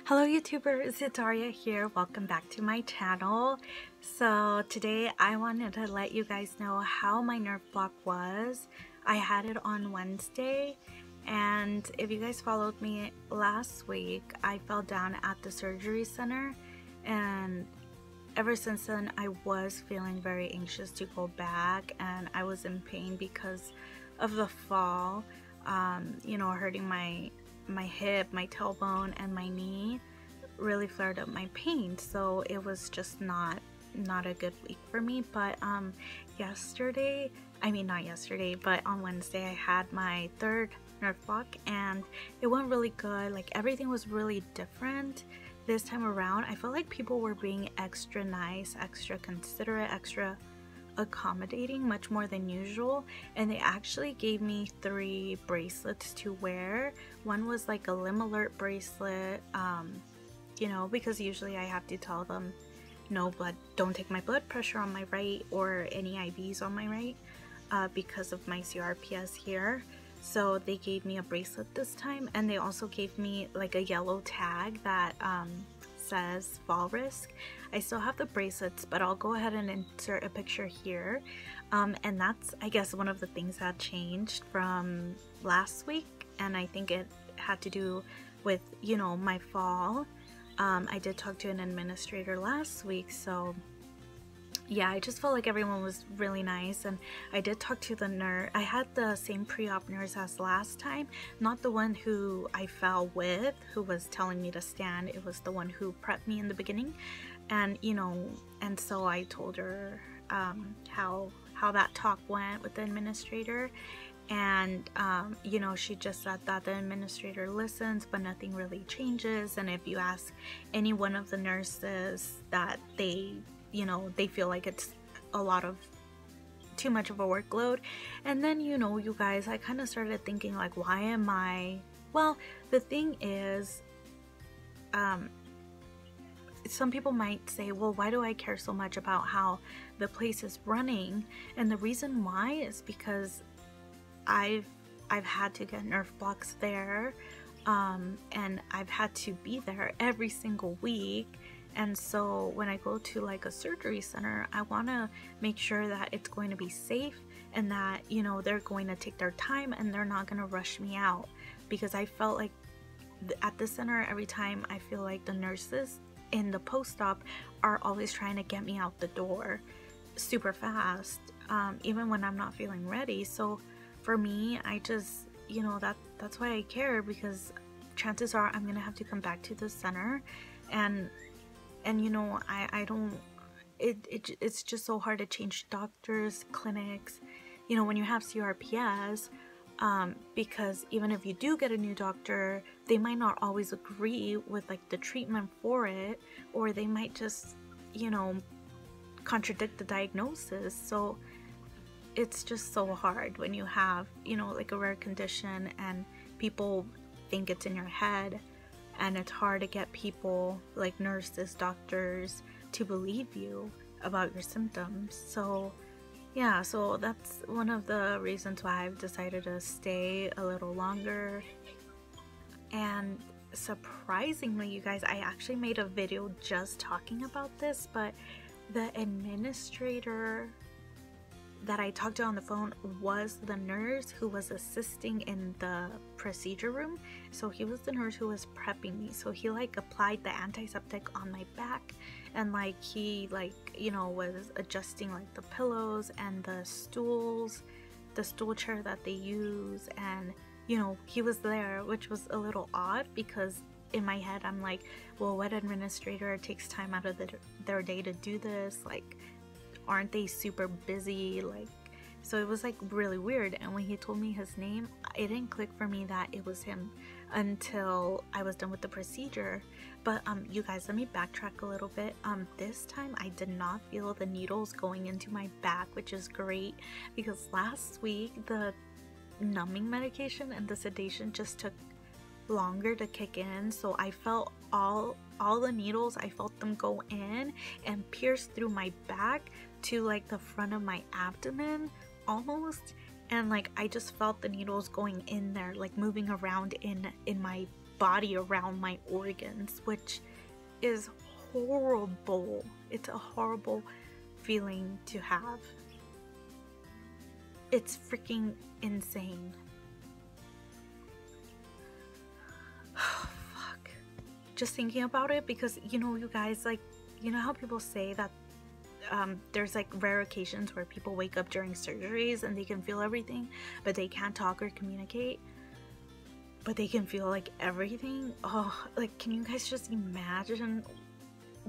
Hello YouTubers, it's Aria here. Welcome back to my channel. So today I wanted to let you guys know how my nerve block was. I had it on Wednesday, and if you guys followed me last week, I fell down at the surgery center, and ever since then I was feeling very anxious to go back, and I was in pain because of the fall. Hurting my hip, my tailbone, and my knee really flared up my pain, so it was just not a good week for me. But not yesterday, but on Wednesday I had my third nerve block, and it went really good. Like, everything was really different this time around. I felt like people were being extra nice, extra considerate, extra accommodating, much more than usual, and they actually gave me 3 bracelets to wear. One was like a limb alert bracelet, because usually I have to tell them don't take my blood pressure on my right or any IVs on my right because of my CRPS here. So they gave me a bracelet this time, and they also gave me like a yellow tag that says fall risk. I still have the bracelets, but I'll go ahead and insert a picture here, and that's, I guess, one of the things that changed from last week, and I think it had to do with my fall. I did talk to an administrator last week, so yeah, I just felt like everyone was really nice. And I did talk to the nurse. I had the same pre-op nurse as last time, not the one who I fell with, who was telling me to stand. It was the one who prepped me in the beginning, and and so I told her how that talk went with the administrator, and she just said that the administrator listens, but nothing really changes. And if you ask any one of the nurses, that they feel like it's too much of a workload. And then you guys, I kind of started thinking, like, why am I, well, the thing is, some people might say, well, why do I care so much about how the place is running? And the reason why is because I've had to get nerve blocks there, and I've had to be there every single week. And so when I go to like a surgery center, I want to make sure that it's going to be safe, and that they're going to take their time and they're not going to rush me out. Because I felt like at the center, every time, I feel like the nurses in the post-op are always trying to get me out the door super fast, even when I'm not feeling ready. So for me, I just, that's why I care, because chances are I'm gonna have to come back to the center, and I don't, it's just so hard to change doctors, clinics, when you have CRPS, because even if you do get a new doctor, they might not always agree with like the treatment for it, or they might just contradict the diagnosis. So it's just so hard when you have like a rare condition and people think it's in your head, and it's hard to get people like nurses, doctors, to believe you about your symptoms. So yeah, so that's one of the reasons why I've decided to stay a little longer. And surprisingly, you guys, I actually made a video just talking about this, but the administrator that I talked to on the phone was the nurse who was assisting in the procedure room. So he was the nurse who was prepping me. So he like applied the antiseptic on my back, and like he was adjusting like the pillows and the stools, the stool chair that they use, and he was there, which was a little odd, because in my head I'm like, well, what administrator takes time out of their day to do this? Like, aren't they super busy? Like, so it was like really weird. And when he told me his name, it didn't click for me that it was him until I was done with the procedure. But you guys, let me backtrack a little bit. This time I did not feel the needles going into my back, which is great, because last week the numbing medication and the sedation just took longer to kick in. So I felt all the needles, I felt them go in and pierce through my back to like the front of my abdomen almost, and like I just felt the needles going in there, like moving around in my body around my organs, which is horrible. It's a horrible feeling to have. It's freaking insane. Fuck. Just thinking about it, because you know, you guys, like, you know how people say that there's like rare occasions where people wake up during surgeries and they can feel everything, but they can't talk or communicate, but they can feel like everything. Oh, like, can you guys just imagine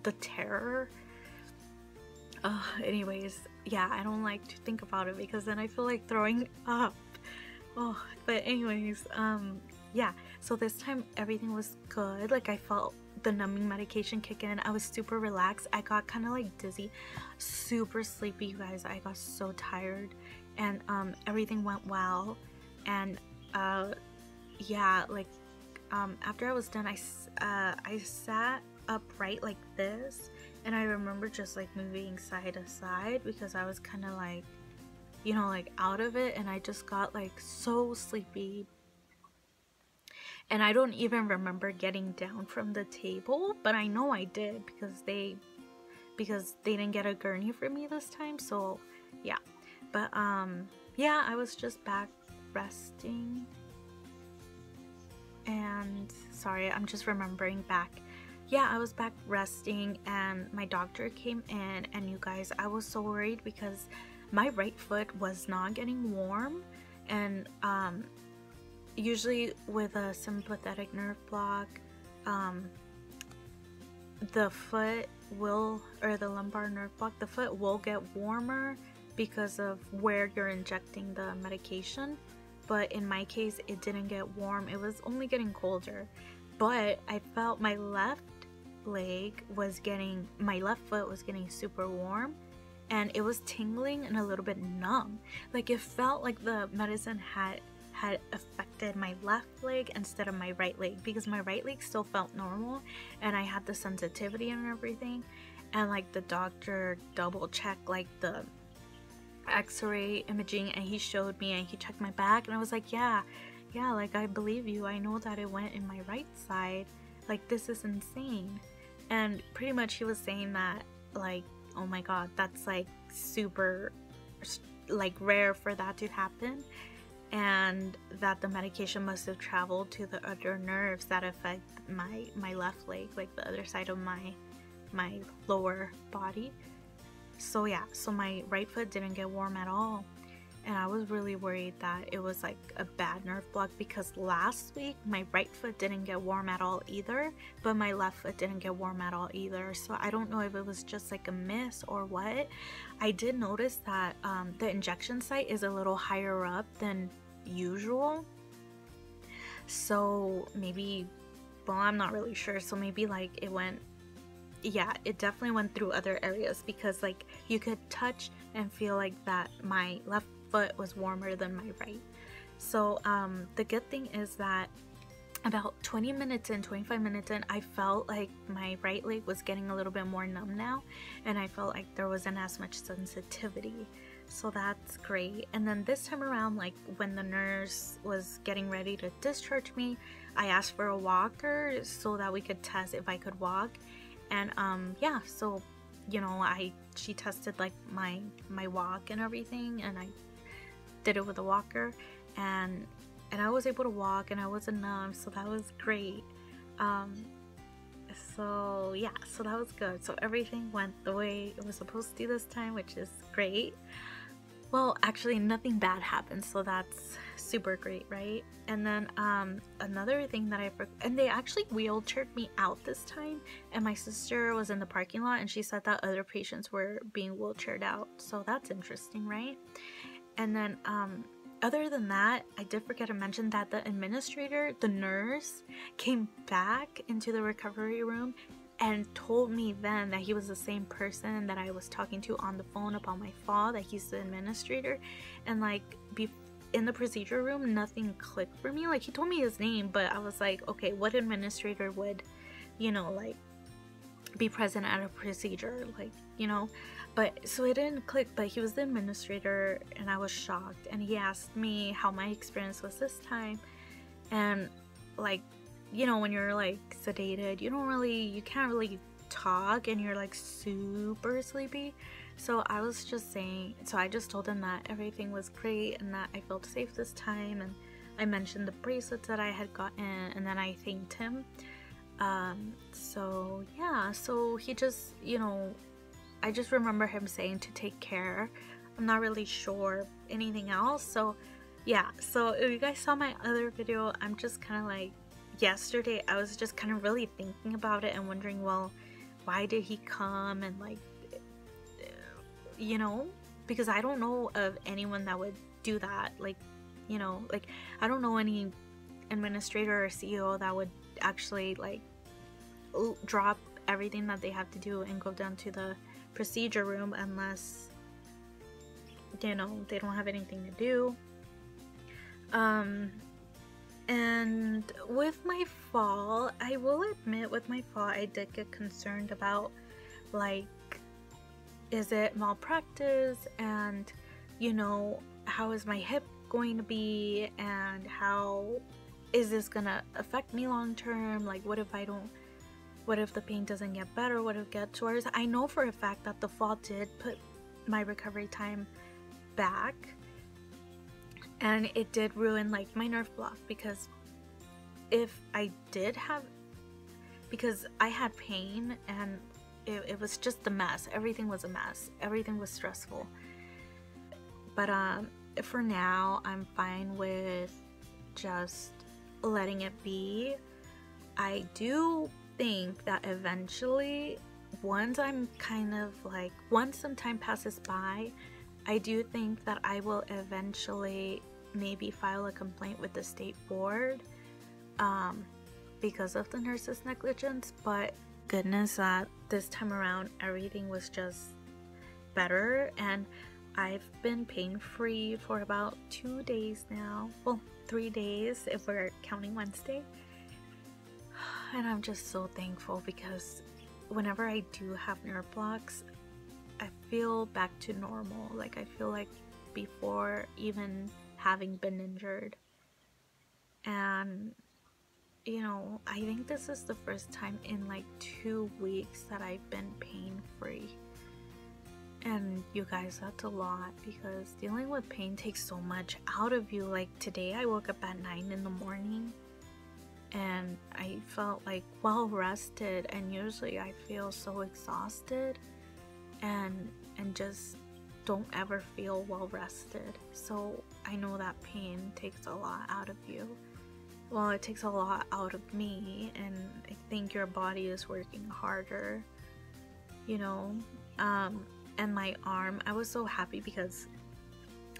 the terror? Anyways, yeah, I don't like to think about it because then I feel like throwing up. Oh, but anyways, yeah, so this time everything was good. Like, I felt the numbing medication kick in. I was super relaxed. I got kind of like dizzy, super sleepy, you guys. I got so tired, and everything went well. And yeah, like after I was done, I sat upright like this, and I remember just like moving side to side because I was kind of like, you know, like out of it, and I just got like so sleepy. And I don't even remember getting down from the table, but I know I did because they didn't get a gurney for me this time. So yeah, but yeah, I was just back resting. And sorry, I'm just remembering back. Yeah, I was back resting, and my doctor came in, and you guys, I was so worried because my right foot was not getting warm. And usually with a sympathetic nerve block, the foot will, or the lumbar nerve block, the foot will get warmer because of where you're injecting the medication. But in my case, it didn't get warm. It was only getting colder. But I felt my left foot was getting super warm, and it was tingling and a little bit numb. Like, it felt like the medicine had affected my left leg instead of my right leg, because my right leg still felt normal and I had the sensitivity and everything. And like, the doctor double checked like the x-ray imaging, and he showed me and he checked my back, and I was like, yeah, like, I believe you. I know that it went in my right side. Like, this is insane. And pretty much he was saying that, like, oh my god, that's like super like rare for that to happen, and that the medication must have traveled to the other nerves that affect my left leg, like the other side of my lower body. So yeah, so my right foot didn't get warm at all, and I was really worried that it was like a bad nerve block, because last week my right foot didn't get warm at all either, but my left foot didn't get warm at all either. So I don't know if it was just like a miss or what. I did notice that the injection site is a little higher up than usual, so maybe, well, I'm not really sure, so maybe like it went, yeah, it definitely went through other areas, because like you could touch and feel like that my left foot was warmer than my right. So the good thing is that about 25 minutes in, I felt like my right leg was getting a little bit more numb now, and I felt like there wasn't as much sensitivity. So that's great. And then this time around, like when the nurse was getting ready to discharge me, I asked for a walker so that we could test if I could walk. And yeah, so you know, she tested like my walk and everything, and I did it with a walker, and I was able to walk, and I wasn't numb, so that was great. So yeah, so that was good. So everything went the way it was supposed to this time, which is great. Well, actually nothing bad happened, so that's super great, right? And then another thing that and they actually wheelchaired me out this time, and my sister was in the parking lot, and she said that other patients were being wheelchaired out, so that's interesting, right? And then other than that, I did forget to mention that the nurse came back into the recovery room and told me then that he was the same person that I was talking to on the phone about my fall, that he's the administrator. And like in the procedure room, nothing clicked for me. Like, he told me his name, but I was like, okay, what administrator would, you know, like be present at a procedure, like, you know? But so it didn't click, but he was the administrator, and I was shocked. And he asked me how my experience was this time, and like, you know, when you're like sedated, you can't really talk and you're like super sleepy. So I was just saying, so I just told him that everything was great and that I felt safe this time, and I mentioned the bracelets that I had gotten, and then I thanked him. So yeah, so he just, you know, I just remember him saying to take care. I'm not really sure anything else. So yeah, so if you guys saw my other video, I'm just kind of like, yesterday I was just kind of really thinking about it and wondering, well, why did he come, and like, you know, because I don't know of anyone that would do that. Like, you know, like I don't know any administrator or CEO that would actually like drop everything that they have to do and go down to the procedure room unless, you know, they don't have anything to do. And with my fall, I will admit, with my fall I did get concerned about, like, is it malpractice, and, you know, how is my hip going to be, and how is this gonna affect me long term? Like, what if the pain doesn't get better? What if it gets worse? I know for a fact that the fall did put my recovery time back, and it did ruin like my nerve block, because because I had pain and it was just a mess. Everything was a mess. Everything was stressful. But for now, I'm fine with just letting it be. I do think that eventually, once some time passes by, I do think that I will eventually maybe file a complaint with the state board because of the nurse's negligence. But goodness, that this time around everything was just better, and I've been pain-free for about 2 days now. Well, 3 days if we're counting Wednesday. And I'm just so thankful, because whenever I do have nerve blocks, I feel back to normal. Like, I feel like before even having been injured. And, you know, I think this is the first time in like 2 weeks that I've been pain-free. And you guys, that's a lot, because dealing with pain takes so much out of you. Like today I woke up at 9 in the morning and I felt like well rested, and usually I feel so exhausted and just don't ever feel well rested. So I know that pain takes a lot out of you. Well, it takes a lot out of me, and I think your body is working harder, you know. And my arm, I was so happy because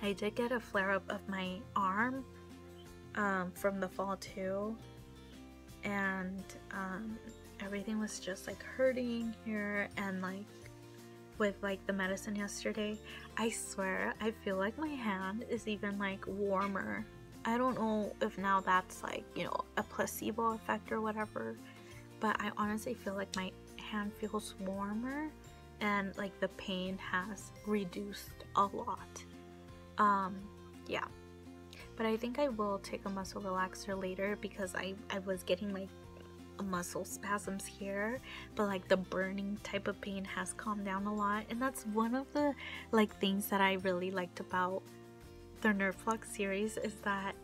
I did get a flare-up of my arm from the fall too, and everything was just like hurting here, and like with like the medicine yesterday, I swear I feel like my hand is even like warmer. I don't know if now that's like, you know, a placebo effect or whatever, but I honestly feel like my hand feels warmer, and like the pain has reduced a lot. Yeah, but I think I will take a muscle relaxer later, because I was getting like muscle spasms here, but like the burning type of pain has calmed down a lot. And that's one of the like things that I really liked about the Nerve Block series, is that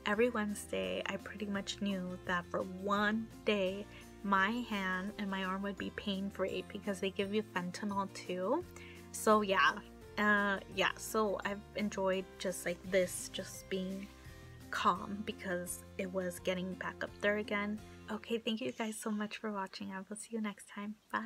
every Wednesday I pretty much knew that for one day my hand and my arm would be pain-free, because they give you fentanyl too. So yeah, so I've enjoyed just like this, just being calm, because it was getting back up there again. Okay, thank you guys so much for watching. I will see you next time. Bye.